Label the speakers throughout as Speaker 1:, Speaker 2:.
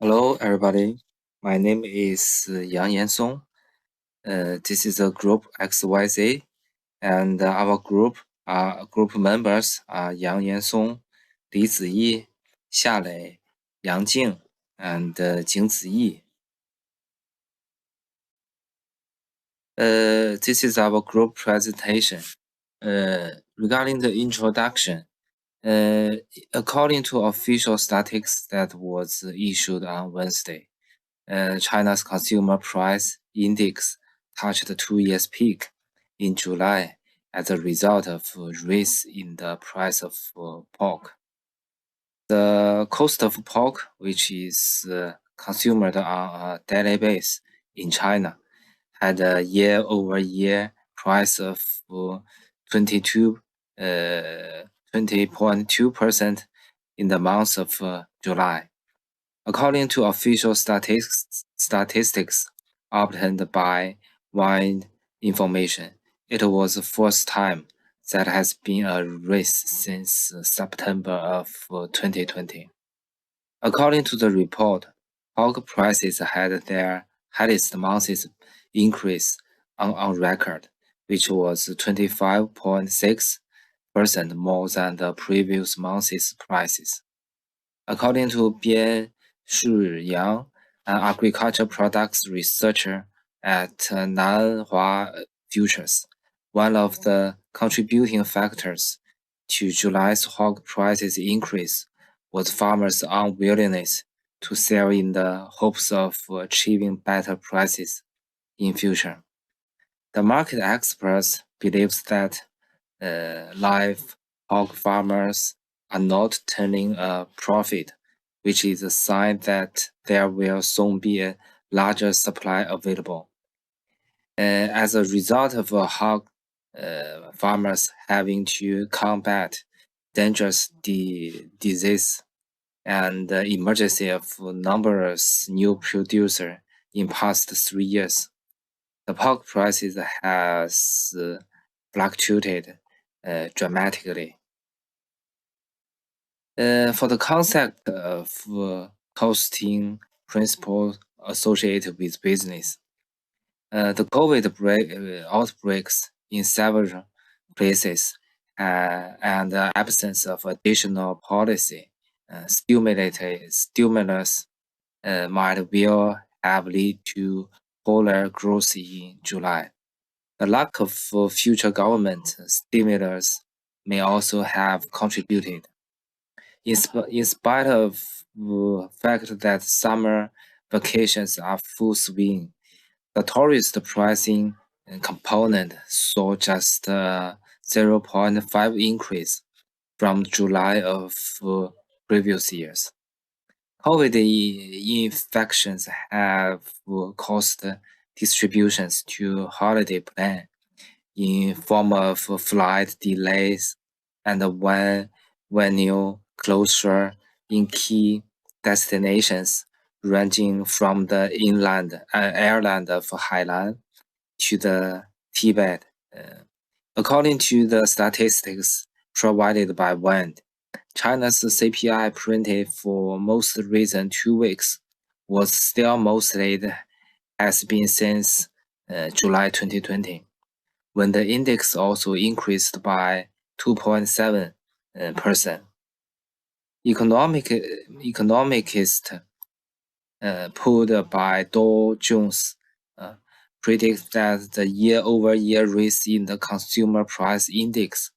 Speaker 1: Hello, everybody. My name is Yang Yansong. This is a group XYZ, and our group members are Yang Yansong, Li Ziyi, Xia Lei, Yang Jing, and Jing Ziyi. This is our group presentation. Regarding the introduction, according to official statistics that was issued on Wednesday, China's consumer price index touched the 2-year peak in July as a result of a rise in the price of pork. The cost of pork, which is consumed on a daily basis in China, had a year-over-year price of 20.2% in the month of July. According to official statistics obtained by Wine Information, it was the first time that has been a rise since September of 2020. According to the report, pork prices had their highest monthly increase on record, which was 25.6% more than the previous month's prices. According to Bian Shiyang, an agriculture products researcher at Nanhua Futures, one of the contributing factors to July's hog prices increase was farmers' unwillingness to sell in the hopes of achieving better prices in future. The market experts believes that live hog farmers are not turning a profit, which is a sign that there will soon be a larger supply available. As a result of hog farmers having to combat dangerous disease and the emergency of numerous new producers in past 3 years, the pork prices has fluctuated dramatically. For the concept of costing principles associated with business, the COVID outbreaks in several places and the absence of additional policy stimulus might well have led to polar growth in July. The lack of future government stimulus may also have contributed. In spite of the fact that summer vacations are full swing, the tourist pricing component saw just a 0.5 increase from July of previous years. COVID infections have caused distributions to holiday plan in form of flight delays and venue closure in key destinations ranging from the inland airland of Hainan to the Tibet. According to the statistics provided by WAND, China's CPI printed for most recent 2 weeks was still mostly has been since July 2020, when the index also increased by 2.7%. Economists pulled by Dow Jones predict that the year-over-year rise in the consumer price index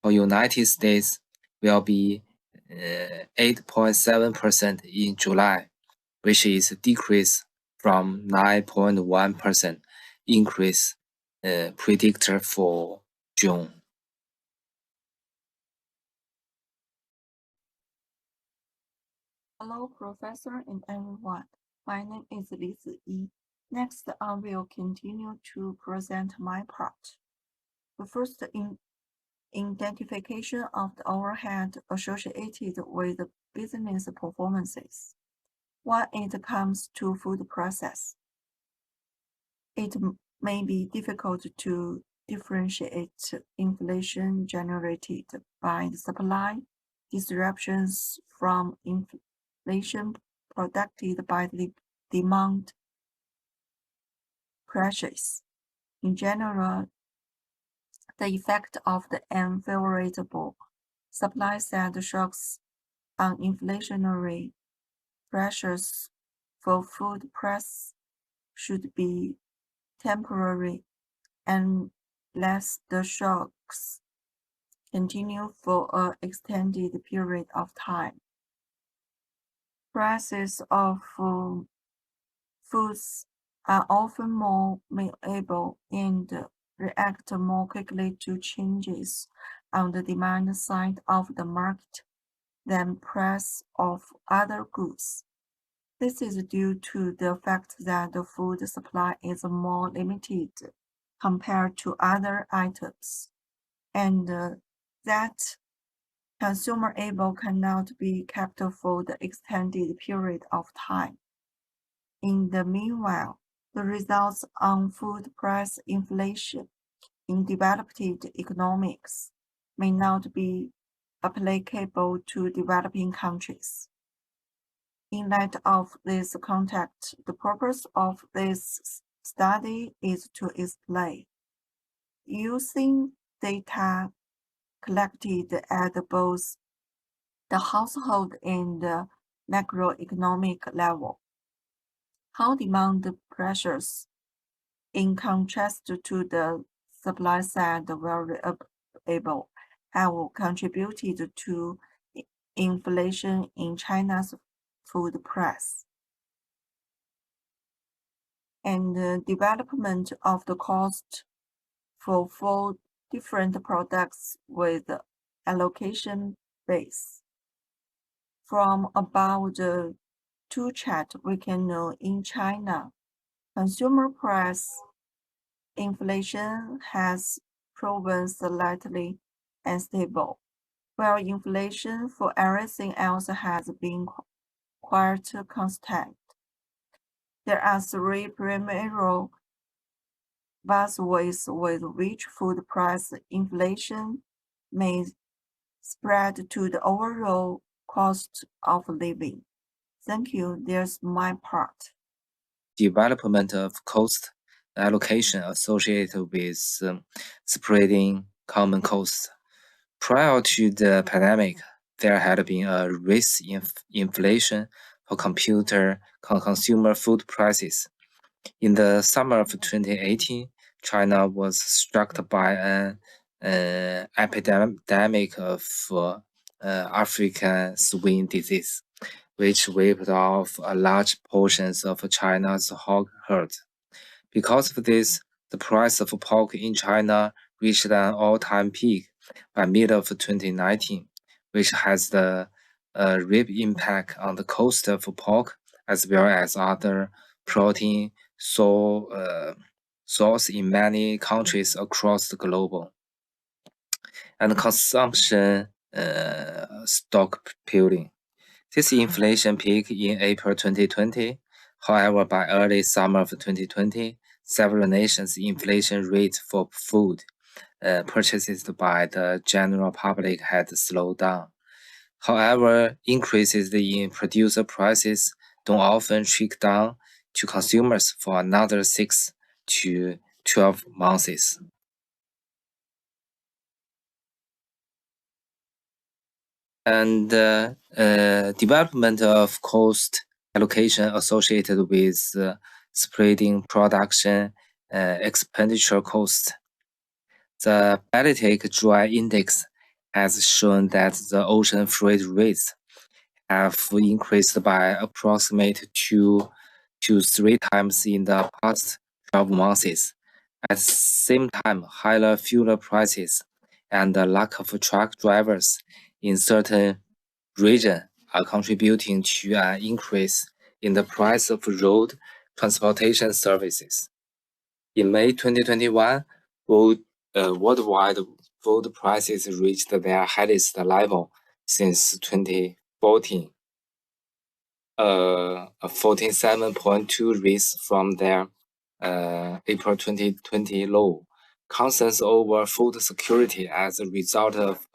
Speaker 1: for United States will be 8.7% in July, which is a decrease from 9.1% increase predicted for June.
Speaker 2: Hello, Professor and everyone. My name is Li Ziyi. Next, I will continue to present my part. The first identification of the overhead associated with business performances. When it comes to food prices, it may be difficult to differentiate inflation generated by the supply disruptions from inflation protected by the demand pressures. In general, the effect of the unfavorable supply-side shocks on inflationary pressures for food price should be temporary unless the shocks continue for an extended period of time. Prices of foods are often more malleable and react more quickly to changes on the demand side of the market than price of other goods. This is due to the fact that the food supply is more limited compared to other items, and that consumer able cannot be kept for the extended period of time. In the meanwhile, the results on food price inflation in developed economies may not be applicable to developing countries. In light of this context, the purpose of this study is to explain, using data collected at both the household and the macroeconomic level, how demand pressures, in contrast to the supply side variable, have contributed to inflation in China's food price. And the development of the cost for 4 different products with allocation base. From about the 2 chart, we can know in China, consumer price inflation has proven slightly unstable, while inflation for everything else has been quite constant. There are 3 primary pathways with which food price inflation may spread to the overall cost of living. Thank you. There's my part.
Speaker 1: Development of cost allocation associated with spreading common costs. Prior to the pandemic, there had been a race in inflation for consumer food prices. In the summer of 2018, China was struck by an epidemic of African swine disease, which wiped off large portions of China's hog herd. Because of this, the price of pork in China reached an all-time peak by mid of 2019, which has the real impact on the cost of pork as well as other protein source in many countries across the globe. And consumption stockpiling. This inflation peaked in April 2020. However, by early summer of 2020, several nations' inflation rate for food purchases by the general public had slowed down. However, increases in producer prices don't often trickle down to consumers for another 6 to 12 months. And development of cost allocation associated with spreading production expenditure costs. The Baltic Dry Index has shown that the ocean freight rates have increased by approximately 2 to 3 times in the past 12 months. At the same time, higher fuel prices and the lack of truck drivers in certain regions are contributing to an increase in the price of road transportation services. In May 2021, worldwide food prices reached their highest level since 2014, a 47.2 rise from their April 2020 low. Concerns over food security as a result of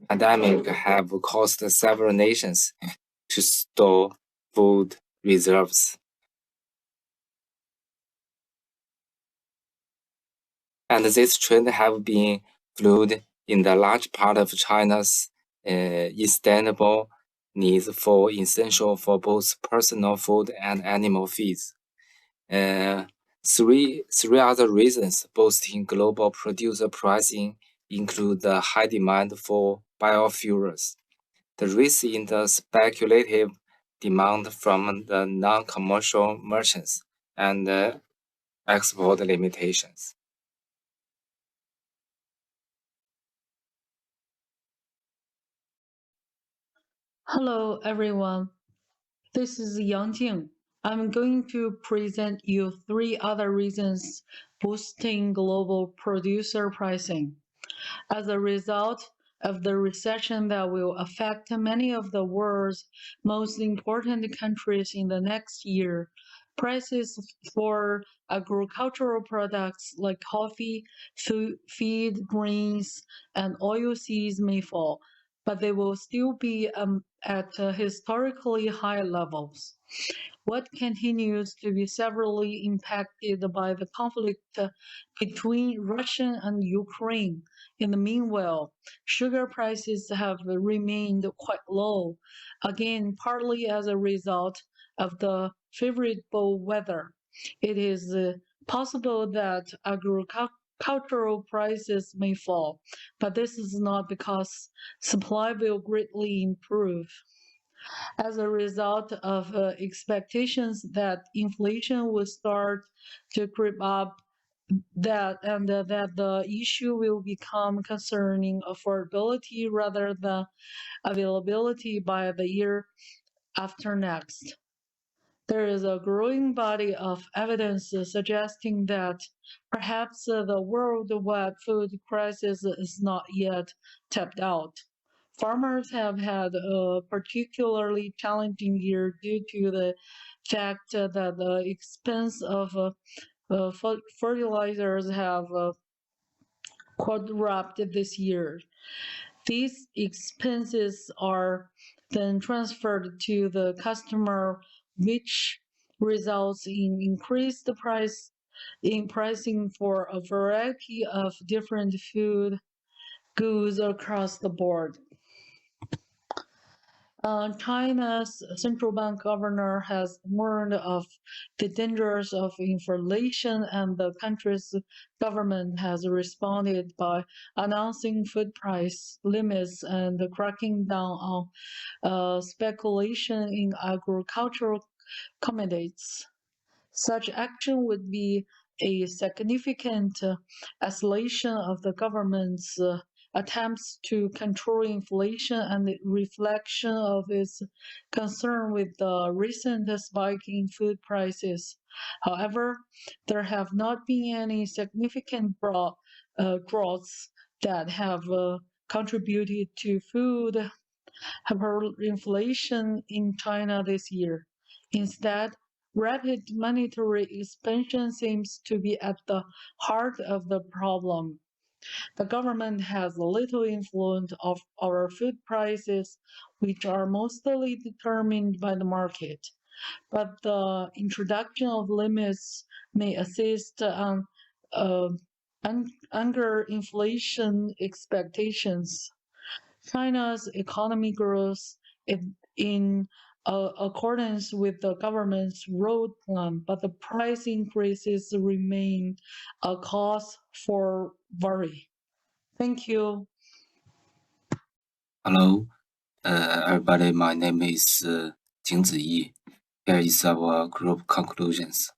Speaker 1: pandemic have caused several nations to store food reserves. And this trend have been fueled in the large part of China's sustainable needs for essential for both personal food and animal feeds. Uh, three other reasons boosting global producer pricing include the high demand for biofuels, the rise in the speculative demand from the non-commercial merchants, and export limitations.
Speaker 3: Hello, everyone. This is Yang Jing. I'm going to present you three other reasons boosting global producer pricing. As a result of the recession that will affect many of the world's most important countries in the next year, prices for agricultural products like coffee, feed, grains, and oilseeds may fall, but they will still be at historically high levels. What continues to be severely impacted by the conflict between Russia and Ukraine. In the meanwhile, sugar prices have remained quite low, again, partly as a result of the favorable weather. It is possible that agricultural prices may fall, but this is not because supply will greatly improve. As a result of expectations that inflation will start to creep up, that the issue will become concerning affordability rather than availability by the year after next. There is a growing body of evidence suggesting that perhaps the worldwide food crisis is not yet tapped out. Farmers have had a particularly challenging year due to the fact that the expense of fertilizers have quadrupled this year. These expenses are then transferred to the customer, which results in increased price in pricing for a variety of different food goods across the board. China's central bank governor has warned of the dangers of inflation, and the country's government has responded by announcing food price limits and cracking down on speculation in agricultural commodities. Such action would be a significant escalation of the government's attempts to control inflation and the reflection of its concern with the recent spike in food prices. However, there have not been any significant growths that have contributed to food hyperinflation in China this year. Instead, rapid monetary expansion seems to be at the heart of the problem. The government has little influence of our food prices, which are mostly determined by the market. But the introduction of limits may assist on uh, anger inflation expectations. China's economy grows in accordance with the government's road plan, but the price increases remain a cause for worry. Thank you.
Speaker 1: Hello, everybody. My name is Jing Ziyi. Here is our group conclusions.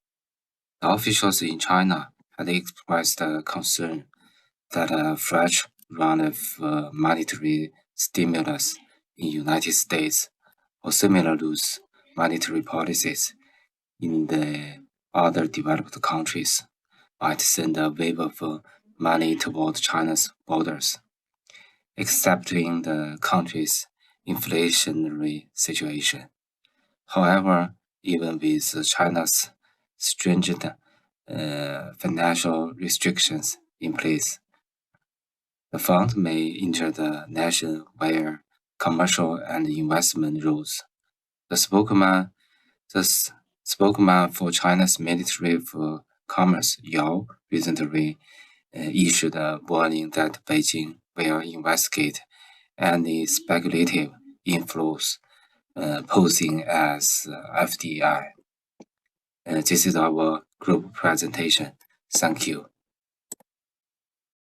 Speaker 1: The officials in China had expressed concern that a fresh round of monetary stimulus in United States or similar loose monetary policies in the other developed countries might send a wave of money toward China's borders, accepting the country's inflationary situation. However, even with China's stringent financial restrictions in place, the fund may enter the nation via commercial and investment routes. The spokesman The spokesman for China's Ministry of Commerce, Yao, recently issued a warning that Beijing will investigate any speculative inflows posing as FDI. This is our group presentation. Thank you.